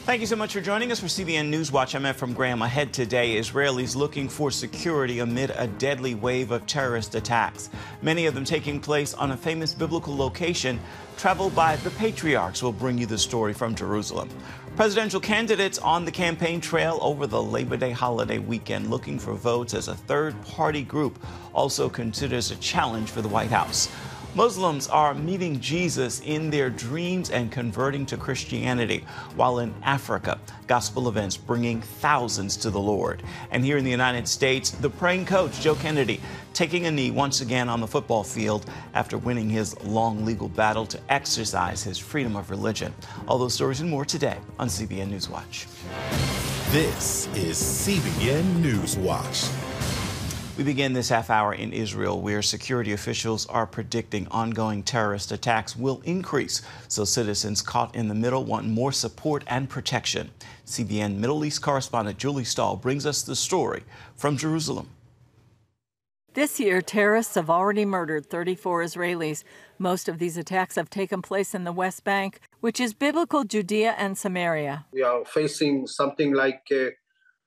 Thank you so much for joining us for CBN NewsWatch. I'm Ephraim Graham. Ahead today, Israelis looking for security amid a deadly wave of terrorist attacks. Many of them taking place on a famous biblical location traveled by the patriarchs. We'll bring you the story from Jerusalem. Presidential candidates on the campaign trail over the Labor Day holiday weekend looking for votes as a third-party group also considers a challenge for the White House. Muslims are meeting Jesus in their dreams and converting to Christianity, while in Africa, gospel events bringing thousands to the Lord. And here in the United States, the praying coach, Joe Kennedy, taking a knee once again on the football field after winning his long legal battle to exercise his freedom of religion. All those stories and more today on CBN NewsWatch. This is CBN NewsWatch. We begin this half hour in Israel, where security officials are predicting ongoing terrorist attacks will increase. So citizens caught in the middle want more support and protection. CBN Middle East correspondent Julie Stahl brings us the story from Jerusalem. This year, terrorists have already murdered 34 Israelis. Most of these attacks have taken place in the West Bank, which is biblical Judea and Samaria. We are facing something like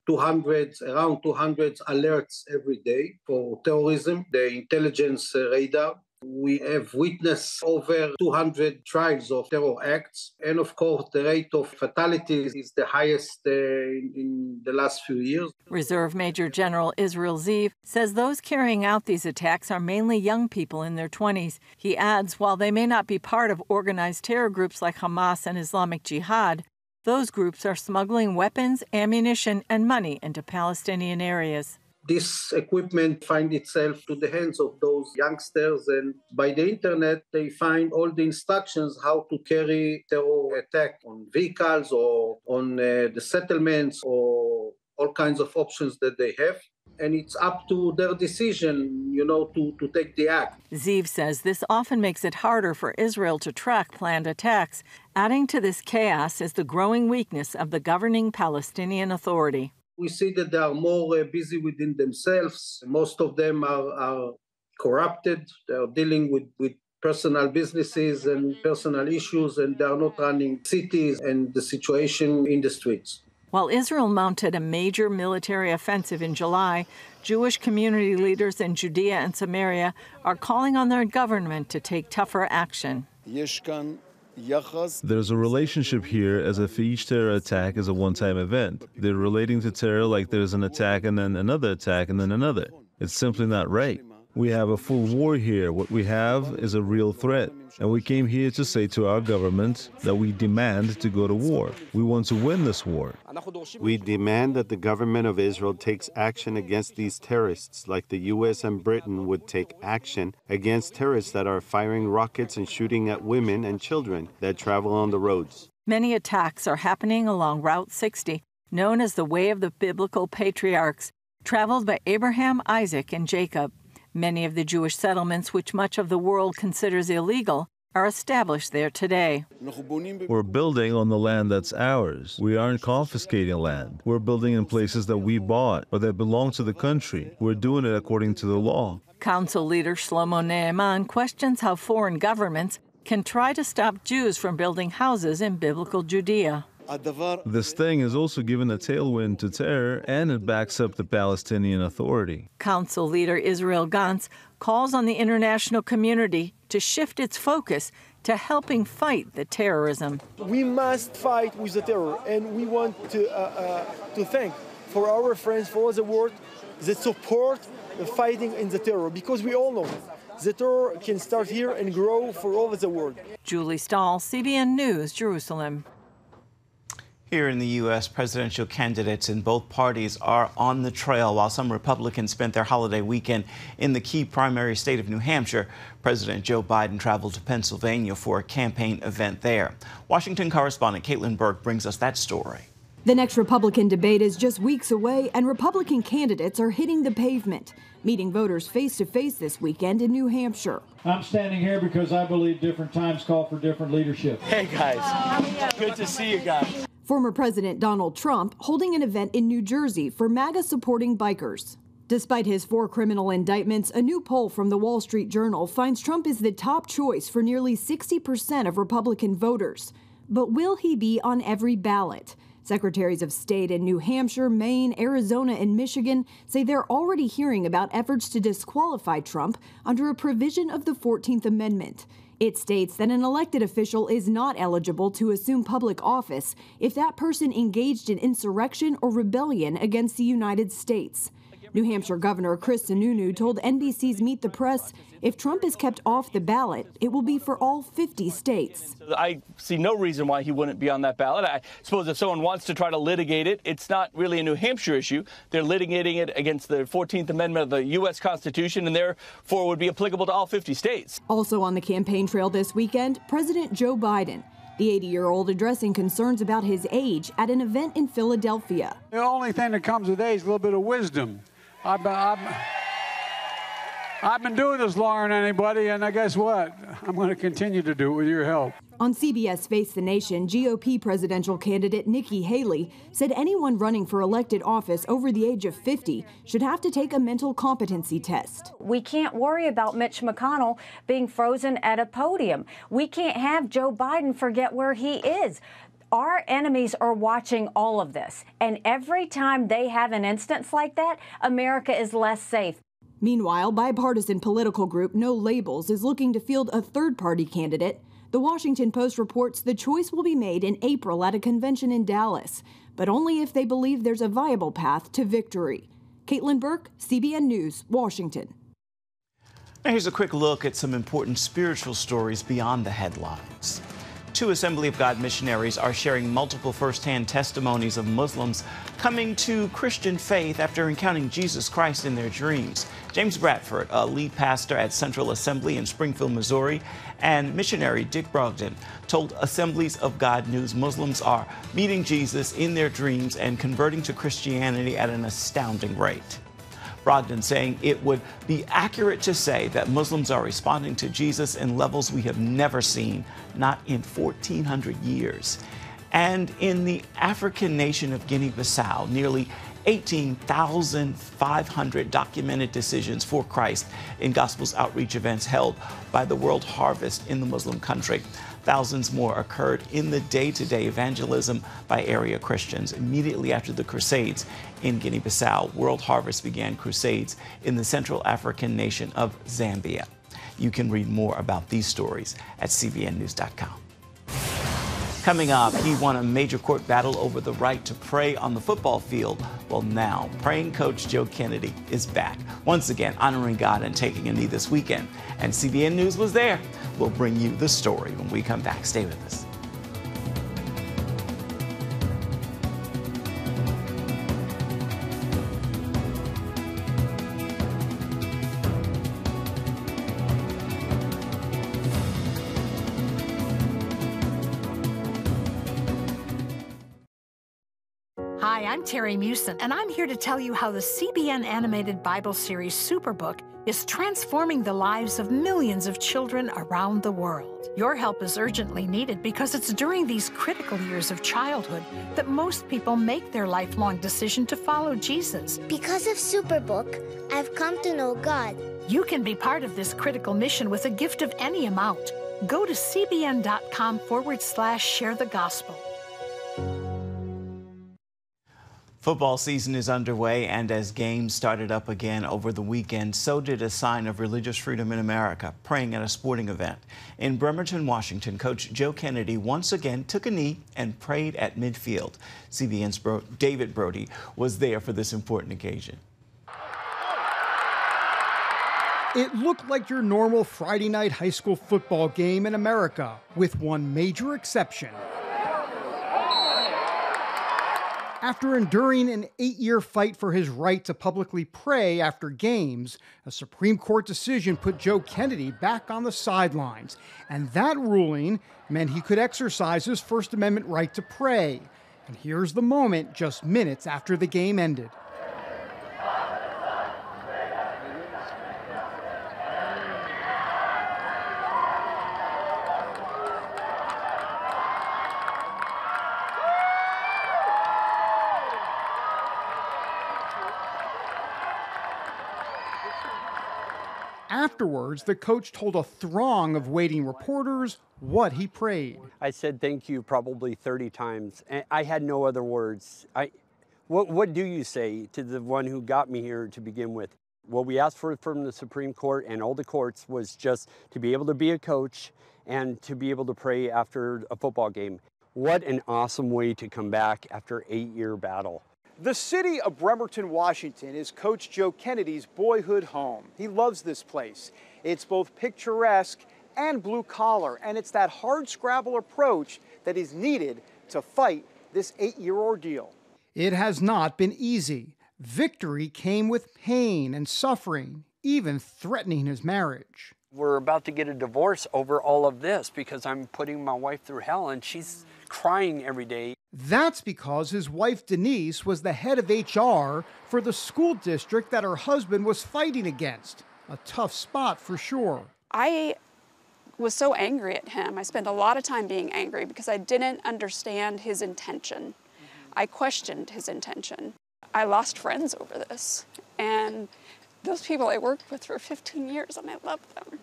around 200 alerts every day for terrorism, the intelligence radar. We have witnessed over 200 trials of terror acts. And of course, the rate of fatalities is the highest in the last few years. Reserve Major General Israel Ziv says those carrying out these attacks are mainly young people in their 20s. He adds, while they may not be part of organized terror groups like Hamas and Islamic Jihad, those groups are smuggling weapons, ammunition, and money into Palestinian areas. This equipment finds itself to the hands of those youngsters, and by the internet, they find all the instructions how to carry terror attack on vehicles or on the settlements or all kinds of options that they have. And it's up to their decision, to take the act. Ziv says this often makes it harder for Israel to track planned attacks. Adding to this chaos is the growing weakness of the governing Palestinian Authority. We see that they are more busy within themselves. Most of them are corrupted. They are dealing with personal businesses and personal issues, and they are not running cities and the situation in the streets. While Israel mounted a major military offensive in July, Jewish community leaders in Judea and Samaria are calling on their government to take tougher action. There's a relationship here as if each terror attack is a one-time event. They're relating to terror like there's an attack and then another attack and then another. It's simply not right. We have a full war here. What we have is a real threat. And we came here to say to our government that we demand to go to war. We want to win this war. We demand that the government of Israel takes action against these terrorists, like the U.S. and Britain would take action against terrorists that are firing rockets and shooting at women and children that travel on the roads. Many attacks are happening along Route 60, known as the Way of the Biblical Patriarchs, traveled by Abraham, Isaac, and Jacob. Many of the Jewish settlements, which much of the world considers illegal, are established there today. We're building on the land that's ours. We aren't confiscating land. We're building in places that we bought or that belong to the country. We're doing it according to the law. Council leader Shlomo Ne'eman questions how foreign governments can try to stop Jews from building houses in biblical Judea. This thing has also given a tailwind to terror, and it backs up the Palestinian Authority. Council leader Israel Gantz calls on the international community to shift its focus to helping fight the terrorism. We must fight with the terror, and we want to thank for our friends, for the world, that support the fighting in the terror, because we all know the terror can start here and grow for all over the world. Julie Stahl, CBN News, Jerusalem. Here in the U.S., presidential candidates in both parties are on the trail. While some Republicans spent their holiday weekend in the key primary state of New Hampshire, President Joe Biden traveled to Pennsylvania for a campaign event there. Washington correspondent Caitlin Burke brings us that story. The next Republican debate is just weeks away, and Republican candidates are hitting the pavement, meeting voters face-to-face this weekend in New Hampshire. I'm standing here because I believe different times call for different leadership. Hey, guys. Good to see you guys. Former President Donald Trump holding an event in New Jersey for MAGA-supporting bikers. Despite his 4 criminal indictments, a new poll from the Wall Street Journal finds Trump is the top choice for nearly 60% of Republican voters. But will he be on every ballot? Secretaries of State in New Hampshire, Maine, Arizona, and Michigan say they're already hearing about efforts to disqualify Trump under a provision of the 14th Amendment. It states that an elected official is not eligible to assume public office if that person engaged in insurrection or rebellion against the United States. New Hampshire Governor Chris Sununu told NBC's Meet the Press, if Trump is kept off the ballot, it will be for all 50 states. I see no reason why he wouldn't be on that ballot. I suppose if someone wants to try to litigate it, it's not really a New Hampshire issue. They're litigating it against the 14th Amendment of the U.S. Constitution, and therefore would be applicable to all 50 states. Also on the campaign trail this weekend, President Joe Biden. The 80-year-old addressing concerns about his age at an event in Philadelphia. The only thing that comes with age is a little bit of wisdom. I've been doing this longer than anybody, and guess what? I'm going to continue to do it with your help. On CBS Face the Nation, GOP presidential candidate Nikki Haley said anyone running for elected office over the age of 50 should have to take a mental competency test. We can't worry about Mitch McConnell being frozen at a podium. We can't have Joe Biden forget where he is. Our enemies are watching all of this, and every time they have an instance like that, America is less safe. Meanwhile, bipartisan political group No Labels is looking to field a third-party candidate. The Washington Post reports the choice will be made in April at a convention in Dallas, but only if they believe there's a viable path to victory. Caitlin Burke, CBN News, Washington. Now here's a quick look at some important spiritual stories beyond the headlines. 2 Assembly of God missionaries are sharing multiple first-hand testimonies of Muslims coming to Christian faith after encountering Jesus Christ in their dreams. James Bradford, a lead pastor at Central Assembly in Springfield, Missouri, and missionary Dick Brogdon told Assemblies of God News Muslims are meeting Jesus in their dreams and converting to Christianity at an astounding rate. Brogdon saying it would be accurate to say that Muslims are responding to Jesus in levels we have never seen, not in 1,400 years. And in the African nation of Guinea Bissau, nearly 18,500 documented decisions for Christ in Gospels outreach events held by the World Harvest in the Muslim country. Thousands more occurred in the day-to-day evangelism by area Christians. Immediately after the Crusades in Guinea-Bissau, World Harvest began crusades in the Central African nation of Zambia. You can read more about these stories at cbnnews.com. Coming up, he won a major court battle over the right to pray on the football field. Well, now, praying coach Joe Kennedy is back, once again honoring God and taking a knee this weekend. And CBN News was there. We'll bring you the story when we come back. Stay with us. Hi, I'm Terry Mewson, and I'm here to tell you how the CBN animated Bible series Superbook is transforming the lives of millions of children around the world. Your help is urgently needed because it's during these critical years of childhood that most people make their lifelong decision to follow Jesus. Because of Superbook, I've come to know God. You can be part of this critical mission with a gift of any amount. Go to cbn.com/share the gospel. Football season is underway, and as games started up again over the weekend, so did a sign of religious freedom in America, praying at a sporting event. In Bremerton, Washington, Coach Joe Kennedy once again took a knee and prayed at midfield. CBN's David Brody was there for this important occasion. It looked like your normal Friday night high school football game in America, with one major exception. After enduring an 8-year fight for his right to publicly pray after games, a Supreme Court decision put Joe Kennedy back on the sidelines. And that ruling meant he could exercise his First Amendment right to pray. And here's the moment just minutes after the game ended. Afterwards, the coach told a throng of waiting reporters what he prayed. I said thank you probably 30 times. And I had no other words. What do you say to the one who got me here to begin with? What we asked for from the Supreme Court and all the courts was just to be able to be a coach and to be able to pray after a football game. What an awesome way to come back after an 8-year battle. The city of Bremerton, Washington is Coach Joe Kennedy's boyhood home. He loves this place. It's both picturesque and blue collar, and it's that hard-scrabble approach that is needed to fight this 8-year ordeal. It has not been easy. Victory came with pain and suffering, even threatening his marriage. We're about to get a divorce over all of this because I'm putting my wife through hell and she's crying every day. That's because his wife Denise was the head of HR for the school district that her husband was fighting against. A tough spot for sure. I was so angry at him. I spent a lot of time being angry because I didn't understand his intention. I questioned his intention. I lost friends over this. And those people I worked with for 15 years, and I loved them.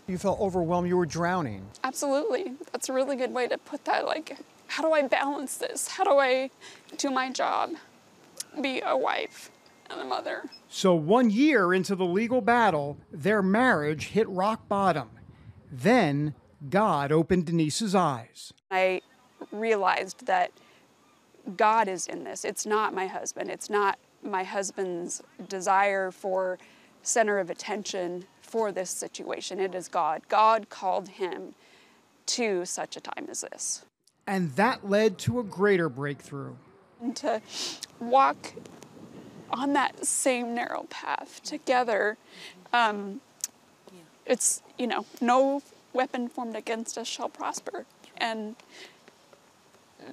You felt overwhelmed, you were drowning. Absolutely. That's a really good way to put that. Like, how do I balance this? How do I do my job, be a wife and a mother? So 1 year into the legal battle, their marriage hit rock bottom. Then God opened Denise's eyes. I realized that God is in this. It's not my husband. It's not my husband's desire for center of attention for this situation. It is God. God called him to such a time as this. And that led to a greater breakthrough. And to walk on that same narrow path together, it's, no weapon formed against us shall prosper. And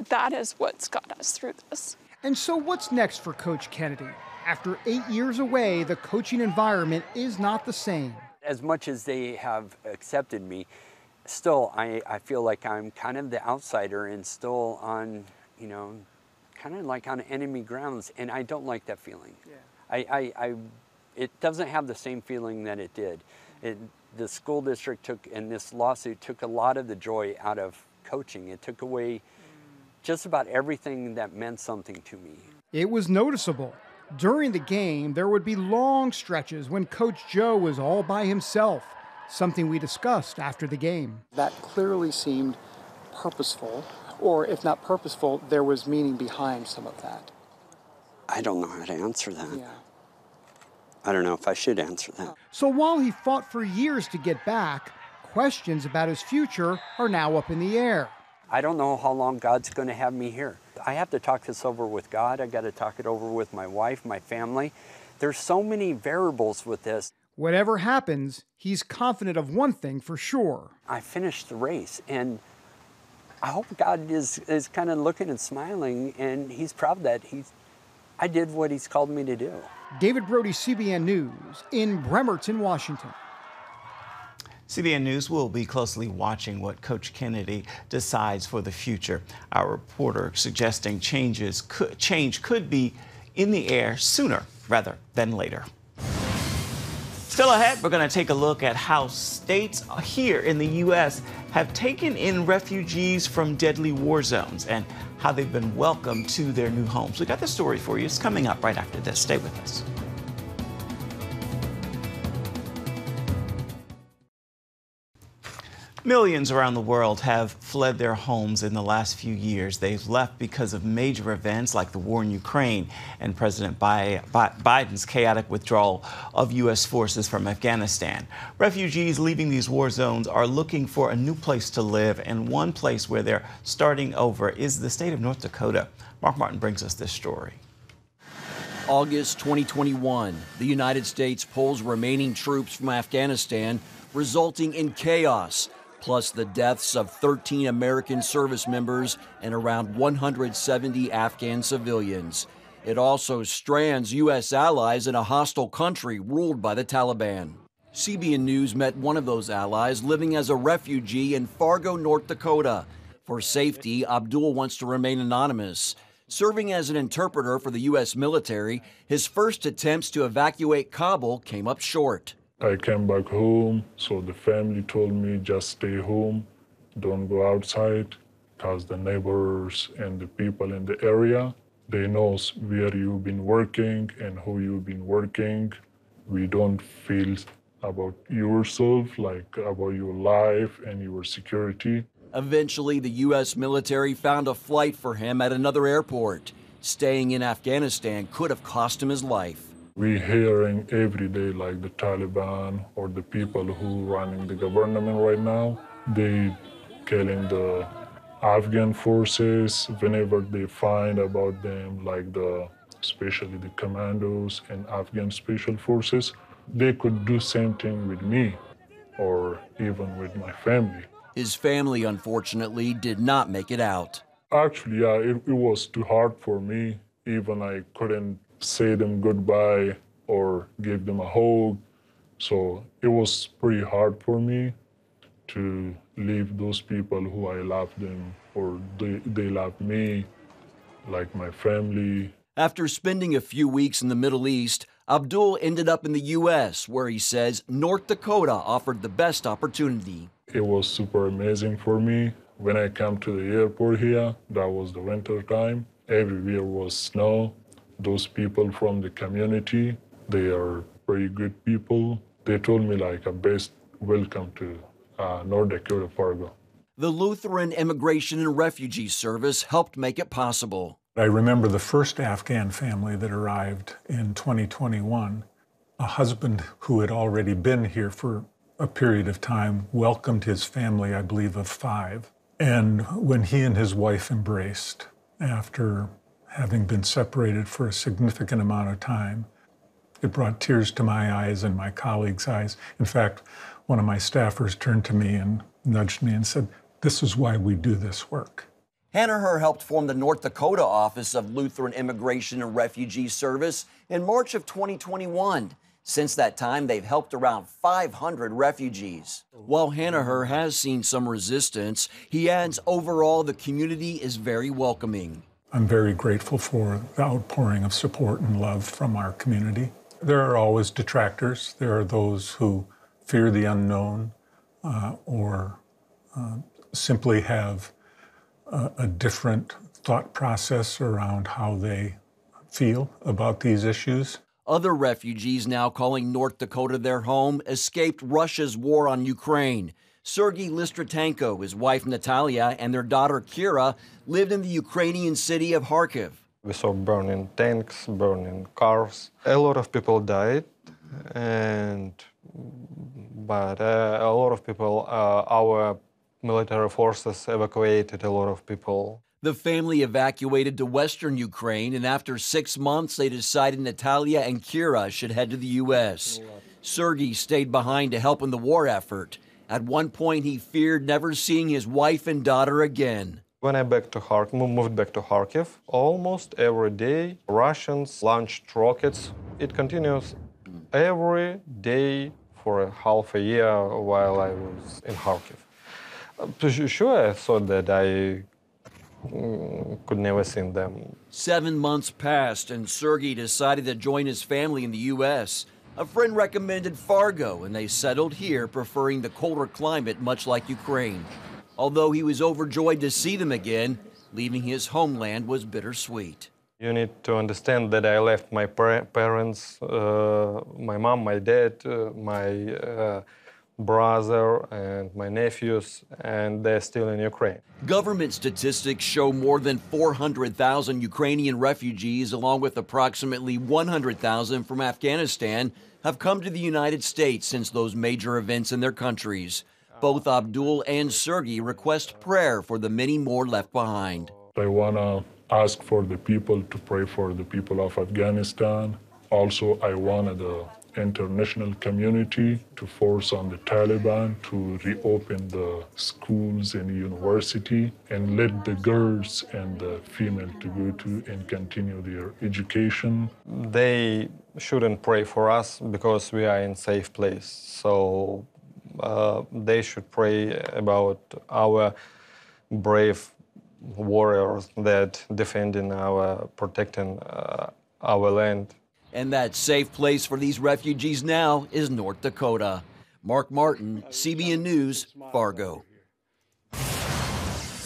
that is what's got us through this. And so what's next for Coach Kennedy? After 8 years away, the coaching environment is not the same. As much as they have accepted me, still I feel like I'm kind of the outsider and still on, kind of like on enemy grounds, and I don't like that feeling. Yeah. It doesn't have the same feeling that it did. The school district and this lawsuit took a lot of the joy out of coaching. It took away just about everything that meant something to me. It was noticeable. During the game, there would be long stretches when Coach Joe was all by himself, something we discussed after the game. That clearly seemed purposeful, or if not purposeful, there was meaning behind some of that. I don't know how to answer that. Yeah. I don't know if I should answer that. So while he fought for years to get back, questions about his future are now up in the air. I don't know how long God's going to have me here. I have to talk this over with God. I got to talk it over with my wife, my family. There's so many variables with this. Whatever happens, he's confident of one thing for sure. I finished the race, and I hope God is kind of looking and smiling, and he's proud that I did what he's called me to do. David Brody, CBN News, in Bremerton, Washington. CBN News will be closely watching what Coach Kennedy decides for the future. Our reporter suggesting change could be in the air sooner rather than later. Still ahead, we're going to take a look at how states here in the U.S. have taken in refugees from deadly war zones and how they've been welcomed to their new homes. We got the story for you. It's coming up right after this. Stay with us. Millions around the world have fled their homes in the last few years. They've left because of major events like the war in Ukraine and President Biden's chaotic withdrawal of U.S. forces from Afghanistan. Refugees leaving these war zones are looking for a new place to live, and one place where they're starting over is the state of North Dakota. Mark Martin brings us this story. August 2021, the United States pulls remaining troops from Afghanistan, resulting in chaos, plus the deaths of 13 American service members and around 170 Afghan civilians. It also strands U.S. allies in a hostile country ruled by the Taliban. CBN News met one of those allies living as a refugee in Fargo, North Dakota. For safety, Abdul wants to remain anonymous. Serving as an interpreter for the U.S. military, his first attempts to evacuate Kabul came up short. I came back home, so the family told me just stay home, don't go outside, because the neighbors and the people in the area, they know where you've been working and who you've been working. We don't feel about yourself, like about your life and your security. Eventually, the U.S. military found a flight for him at another airport. Staying in Afghanistan could have cost him his life. We're hearing every day like the Taliban or the people who running the government right now, they killing the Afghan forces whenever they find about them, like especially the commandos and Afghan special forces. They could do same thing with me or even with my family. His family, unfortunately, did not make it out. Actually, yeah, it was too hard for me. Even I couldn't say them goodbye or give them a hug. So it was pretty hard for me to leave those people who I love them or they love me, like my family. After spending a few weeks in the Middle East, Abdul ended up in the U.S., where he says North Dakota offered the best opportunity. It was super amazing for me. When I came to the airport here, that was the winter time. Everywhere was snow. Those people from the community, they are very good people. They told me like a best welcome to North Dakota, Fargo. The Lutheran Immigration and Refugee Service helped make it possible. I remember the first Afghan family that arrived in 2021. A husband who had already been here for a period of time welcomed his family, I believe, of 5. And when he and his wife embraced, after having been separated for a significant amount of time, it brought tears to my eyes and my colleagues' eyes. In fact, one of my staffers turned to me and nudged me and said, "This is why we do this work." Hanaher helped form the North Dakota office of Lutheran Immigration and Refugee Service in March of 2021. Since that time, they've helped around 500 refugees. While Hanaher has seen some resistance, he adds overall the community is very welcoming. I'm very grateful for the outpouring of support and love from our community. There are always detractors. There are those who fear the unknown or simply have a different thought process around how they feel about these issues. Other refugees now calling North Dakota their home escaped Russia's war on Ukraine. Sergei Listratenko, his wife Natalia, and their daughter Kira lived in the Ukrainian city of Kharkiv. We saw burning tanks, burning cars. A lot of people died, but a lot of people, our military forces evacuated a lot of people. The family evacuated to western Ukraine, and after 6 months, they decided Natalia and Kira should head to the U.S. Sergei stayed behind to help in the war effort. At one point, he feared never seeing his wife and daughter again. When I moved back to Kharkiv, almost every day Russians launched rockets. It continues every day for a half a year while I was in Kharkiv. Sure, I thought that I could never see them. 7 months passed, and Sergei decided to join his family in the U.S. A friend recommended Fargo, and they settled here, preferring the colder climate, much like Ukraine. Although he was overjoyed to see them again, leaving his homeland was bittersweet. You need to understand that I left my parents, my mom, my dad, my brother and my nephews, and they're still in Ukraine. Government statistics show more than 400,000 Ukrainian refugees, along with approximately 100,000 from Afghanistan, have come to the United States since those major events in their countries. Both Abdul and Sergei request prayer for the many more left behind. I want to ask for the people to pray for the people of Afghanistan. Also, I wanted the international community to force on the Taliban to reopen the schools and university and let the girls and the female to go to and continue their education. They shouldn't pray for us because we are in safe place. So they should pray about our brave warriors that protecting our land. And that safe place for these refugees now is North Dakota. Mark Martin, CBN News, Fargo.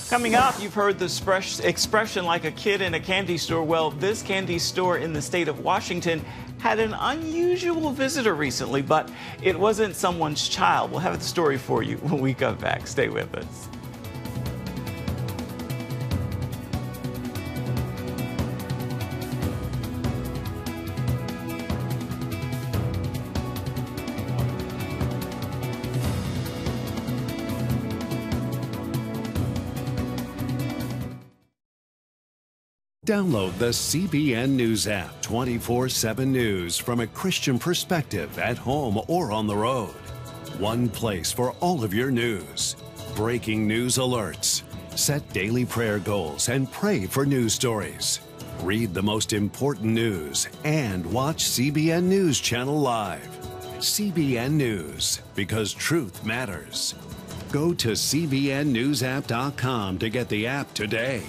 Coming up, you've heard the expression like a kid in a candy store. Well, this candy store in the state of Washington had an unusual visitor recently, but it wasn't someone's child. We'll have the story for you when we come back. Stay with us. Download the CBN News app, 24/7 news from a Christian perspective at home or on the road. One place for all of your news. Breaking news alerts. Set daily prayer goals and pray for news stories. Read the most important news and watch CBN News Channel live. CBN News, because truth matters. Go to cbnnewsapp.com to get the app today.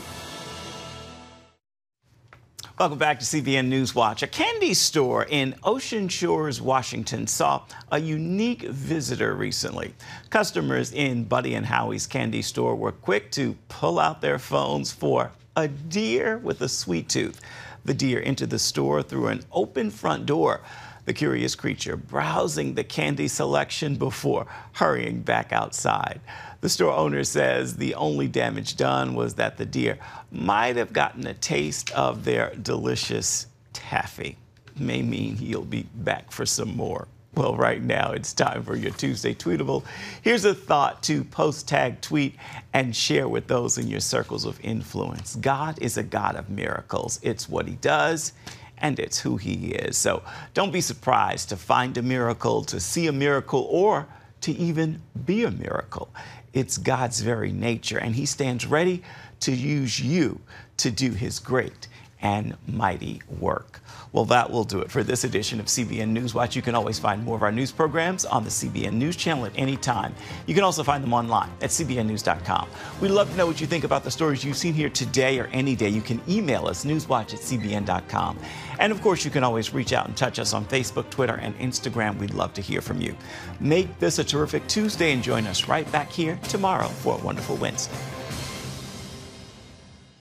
Welcome back to CBN NewsWatch. A candy store in Ocean Shores, Washington saw a unique visitor recently. Customers in Buddy and Howie's candy store were quick to pull out their phones for a deer with a sweet tooth. The deer entered the store through an open front door. The curious creature browsing the candy selection before hurrying back outside. The store owner says the only damage done was that the deer might have gotten a taste of their delicious taffy. May mean he'll be back for some more. Well, right now it's time for your Tuesday Tweetable. Here's a thought to post, tag, tweet, and share with those in your circles of influence. God is a God of miracles. It's what he does, and it's who he is. So don't be surprised to find a miracle, to see a miracle, or to even be a miracle. It's God's very nature, and he stands ready to use you to do his great and mighty work. Well, that will do it for this edition of CBN NewsWatch. You can always find more of our news programs on the CBN News Channel at any time. You can also find them online at cbnnews.com. We'd love to know what you think about the stories you've seen here today or any day. You can email us, newswatch@cbn.com. And of course, you can always reach out and touch us on Facebook, Twitter, and Instagram. We'd love to hear from you. Make this a terrific Tuesday and join us right back here tomorrow for a wonderful Wednesday.